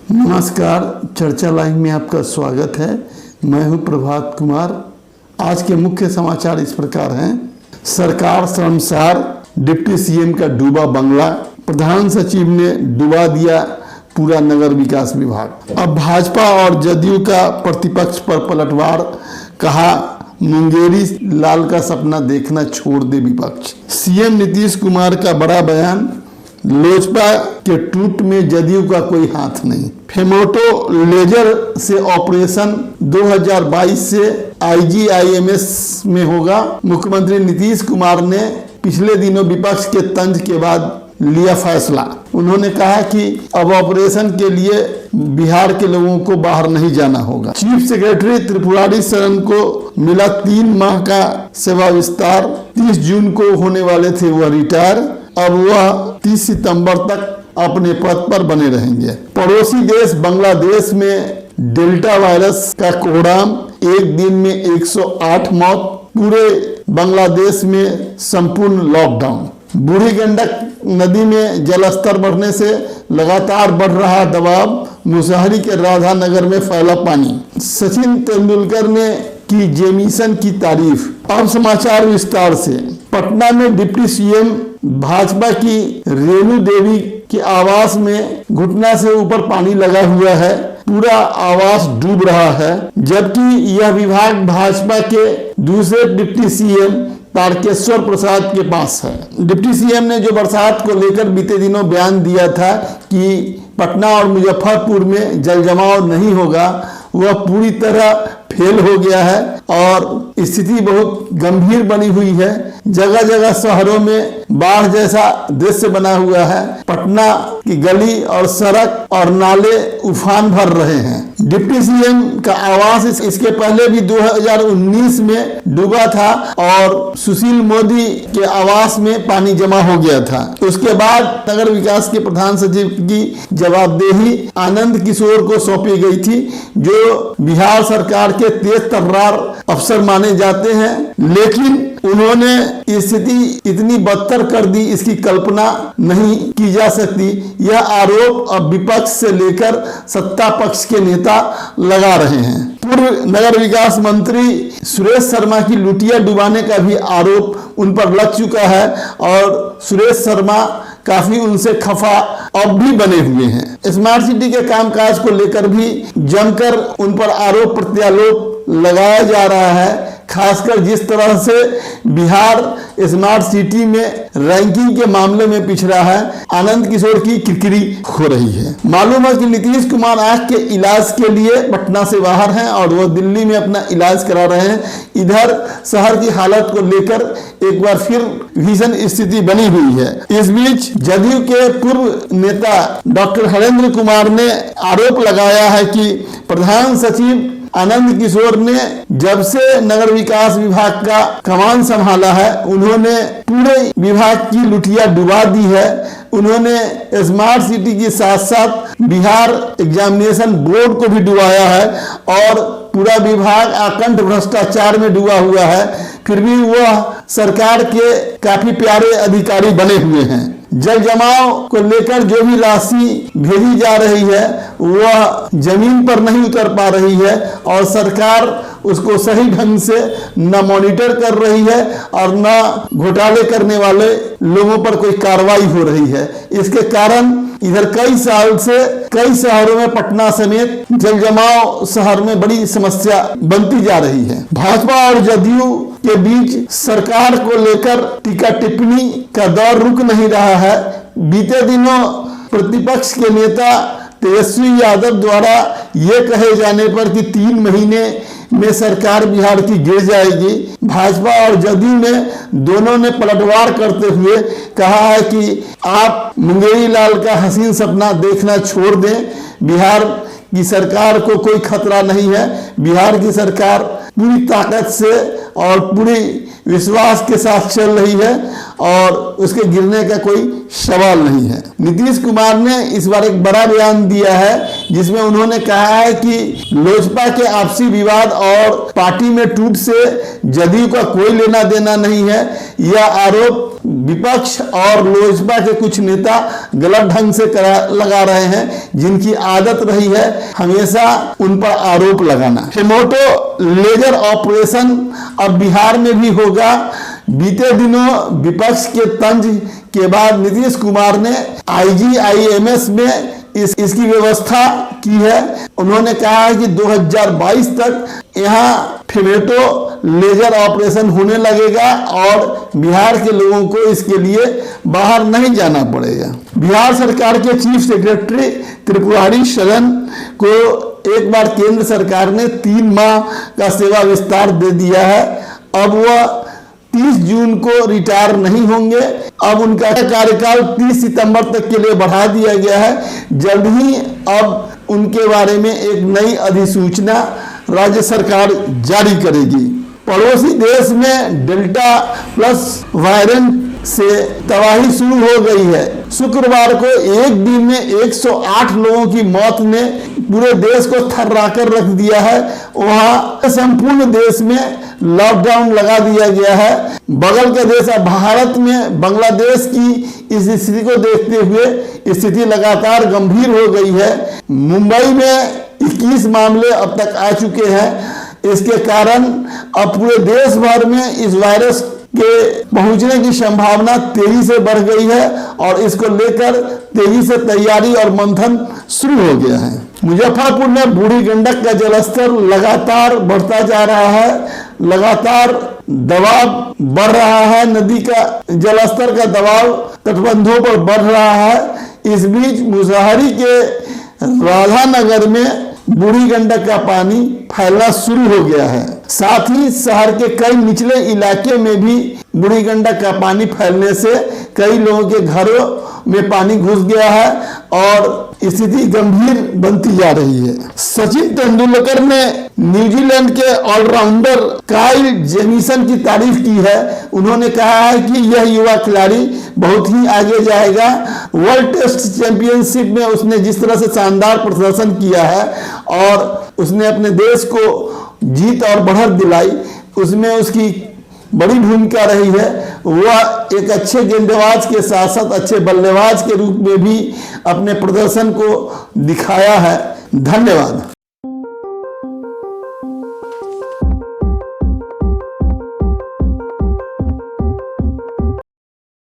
नमस्कार, चर्चा लाइव में आपका स्वागत है। मैं हूं प्रभात कुमार। आज के मुख्य समाचार इस प्रकार हैं। सरकार शर्मसार, डिप्टी सीएम का डूबा बंगला, प्रधान सचिव ने डुबा दिया पूरा नगर विकास विभाग। अब भाजपा और जदयू का प्रतिपक्ष पर पलटवार, कहा मुंगेरी लाल का सपना देखना छोड़ दे विपक्ष। सीएम नीतीश कुमार का बड़ा बयान, लोजपा के टूट में जदयू का कोई हाथ नहीं। फेमोटो लेजर से ऑपरेशन 2022 से IGIMS में होगा। मुख्यमंत्री नीतीश कुमार ने पिछले दिनों विपक्ष के तंज के बाद लिया फैसला। उन्होंने कहा कि अब ऑपरेशन के लिए बिहार के लोगों को बाहर नहीं जाना होगा। चीफ सेक्रेटरी त्रिपुरारी शरण को मिला 3 माह का सेवा विस्तार। 30 जून को होने वाले थे वह रिटायर। अब वह 30 सितंबर तक अपने पद पर बने रहेंगे। पड़ोसी देश बांग्लादेश में डेल्टा वायरस का कोहराम, एक दिन में 108 मौत, पूरे बांग्लादेश में संपूर्ण लॉकडाउन। बूढ़ी गंडक नदी में जलस्तर बढ़ने से लगातार बढ़ रहा दबाव, मुसहरी के राधानगर में फैला पानी। सचिन तेंदुलकर ने की जेमिसन की तारीफ। अब समाचार विस्तार से। पटना में डिप्टी सीएम भाजपा की रेणु देवी के आवास में घुटना से ऊपर पानी लगा हुआ है। पूरा आवास डूब रहा है, जबकि यह विभाग भाजपा के दूसरे डिप्टी सीएम तारकेश्वर प्रसाद के पास है। डिप्टी सीएम ने जो बरसात को लेकर बीते दिनों बयान दिया था कि पटना और मुजफ्फरपुर में जल जमाव नहीं होगा, वह पूरी तरह फेल हो गया है और स्थिति बहुत गंभीर बनी हुई है। जगह जगह शहरों में बाढ़ जैसा दृश्य बना हुआ है। पटना की गली और सड़क और नाले उफान भर रहे हैं। डिप्टी सीएम का आवास इसके पहले भी 2019 में डूबा था और सुशील मोदी के आवास में पानी जमा हो गया था। उसके बाद नगर विकास के प्रधान सचिव की जवाबदेही आनंद किशोर को सौंपी गई थी, जो बिहार सरकार के तेज तर्रार अफसर माने जाते हैं। लेकिन उन्होंने स्थिति इतनी बदतर कर दी, इसकी कल्पना नहीं की जा सकती। यह आरोप अब विपक्ष से लेकर सत्ता पक्ष के नेता लगा रहे हैं। पूर्व नगर विकास मंत्री सुरेश शर्मा की लुटिया डुबाने का भी आरोप उन पर लग चुका है और सुरेश शर्मा काफी उनसे खफा अब भी बने हुए हैं। स्मार्ट सिटी के कामकाज को लेकर भी जमकर उन पर आरोप प्रत्यारोप लगाया जा रहा है। खासकर जिस तरह से बिहार स्मार्ट सिटी में रैंकिंग के मामले में पिछड़ा है, आनंद किशोर की किरकिरी हो रही है। मालूम है कि नीतीश कुमार आंख के इलाज के लिए पटना से बाहर हैं और वह दिल्ली में अपना इलाज करा रहे हैं। इधर शहर की हालत को लेकर एक बार फिर भीषण स्थिति बनी हुई है। इस बीच जदयू के पूर्व नेता डॉक्टर हरेंद्र कुमार ने आरोप लगाया है कि प्रधान सचिव आनंद किशोर ने जब से नगर विकास विभाग का कमान संभाला है, उन्होंने पूरे विभाग की लुटिया डुबा दी है। उन्होंने स्मार्ट सिटी के साथ साथ बिहार एग्जामिनेशन बोर्ड को भी डुबाया है और पूरा विभाग आकंठ भ्रष्टाचार में डूबा हुआ है। फिर भी वह सरकार के काफी प्यारे अधिकारी बने हुए हैं। जल जमाव को लेकर जो भी राशि भेजी जा रही है वह जमीन पर नहीं उतर पा रही है और सरकार उसको सही ढंग से न मॉनिटर कर रही है और न घोटाले करने वाले लोगों पर कोई कार्रवाई हो रही है। इसके कारण इधर कई साल से कई शहरों में पटना समेत जल जमाव शहर में बड़ी समस्या बनती जा रही है। भाजपा और जदयू के बीच सरकार को लेकर टीका टिप्पणी का दौर रुक नहीं रहा है। बीते दिनों प्रतिपक्ष के नेता तेजस्वी यादव द्वारा ये कहे जाने पर कि 3 महीने में सरकार बिहार की गिर जाएगी, भाजपा और जदयू ने दोनों ने पलटवार करते हुए कहा है कि आप मुंगेरी लाल का हसीन सपना देखना छोड़ दें। बिहार की सरकार को कोई खतरा नहीं है। बिहार की सरकार पूरी ताकत से और पूरी विश्वास के साथ चल रही है और उसके गिरने का कोई सवाल नहीं है। नीतीश कुमार ने इस बार एक बड़ा बयान दिया है जिसमें उन्होंने कहा है कि लोजपा के आपसी विवाद और पार्टी में टूट से जदयू का कोई लेना देना नहीं है। यह आरोप विपक्ष और लोजपा के कुछ नेता गलत ढंग से लगा रहे हैं, जिनकी आदत रही है हमेशा उन पर आरोप लगाना। हेमोटो लेजर ऑपरेशन अब बिहार में भी होगा। बीते दिनों विपक्ष के तंज के बाद नीतीश कुमार ने IGIMS में इसकी व्यवस्था की है। उन्होंने कहा है कि 2022 तक यहाँ फेमेटो लेजर ऑपरेशन होने लगेगा और बिहार के लोगों को इसके लिए बाहर नहीं जाना पड़ेगा। बिहार सरकार के चीफ सेक्रेटरी त्रिपुरारी शरण को एक बार केंद्र सरकार ने 3 माह का सेवा विस्तार दे दिया है। अब वह 30 जून को रिटायर नहीं होंगे। अब उनका कार्यकाल 30 सितंबर तक के लिए बढ़ा दिया गया है। जल्द ही अब उनके बारे में एक नई अधिसूचना राज्य सरकार जारी करेगी। पड़ोसी देश में डेल्टा प्लस वेरिएंट से तबाही शुरू हो गई है। शुक्रवार को एक दिन में 108 लोगों की मौत ने पूरे देश को थर्राकर रख दिया है। वहां संपूर्ण देश में लॉकडाउन लगा दिया गया है। बगल के देश भारत में बांग्लादेश की इस स्थिति को देखते हुए स्थिति लगातार गंभीर हो गई है। मुंबई में 21 मामले अब तक आ चुके हैं। इसके कारण अब पूरे देश भर में इस वायरस के पहुंचने की संभावना तेजी से बढ़ गई है और इसको लेकर तेजी से तैयारी और मंथन शुरू हो गया है। मुजफ्फरपुर में बूढ़ी गंडक का जलस्तर लगातार बढ़ता जा रहा है। लगातार दबाव बढ़ रहा है। नदी का जलस्तर का दबाव तटबंधों पर बढ़ रहा है। इस बीच मुसहरी के राधानगर में बूढ़ी गंडक का पानी फैलना शुरू हो गया है। साथ ही शहर के कई निचले इलाके में भी बूढ़ी गंडक का पानी फैलने से कई लोगों के घरों में पानी घुस गया है और स्थिति गंभीर बनती जा रही है। सचिन तेंदुलकर ने न्यूजीलैंड के ऑलराउंडर काइल जेमिसन की तारीफ की है। उन्होंने कहा है कि यह युवा खिलाड़ी बहुत ही आगे जाएगा। वर्ल्ड टेस्ट चैंपियनशिप में उसने जिस तरह से शानदार प्रदर्शन किया है और उसने अपने देश को जीत और बढ़त दिलाई, उसमें उसकी बड़ी भूमिका रही है। वह एक अच्छे गेंदबाज के साथ साथ अच्छे बल्लेबाज के रूप में भी अपने प्रदर्शन को दिखाया है। धन्यवाद।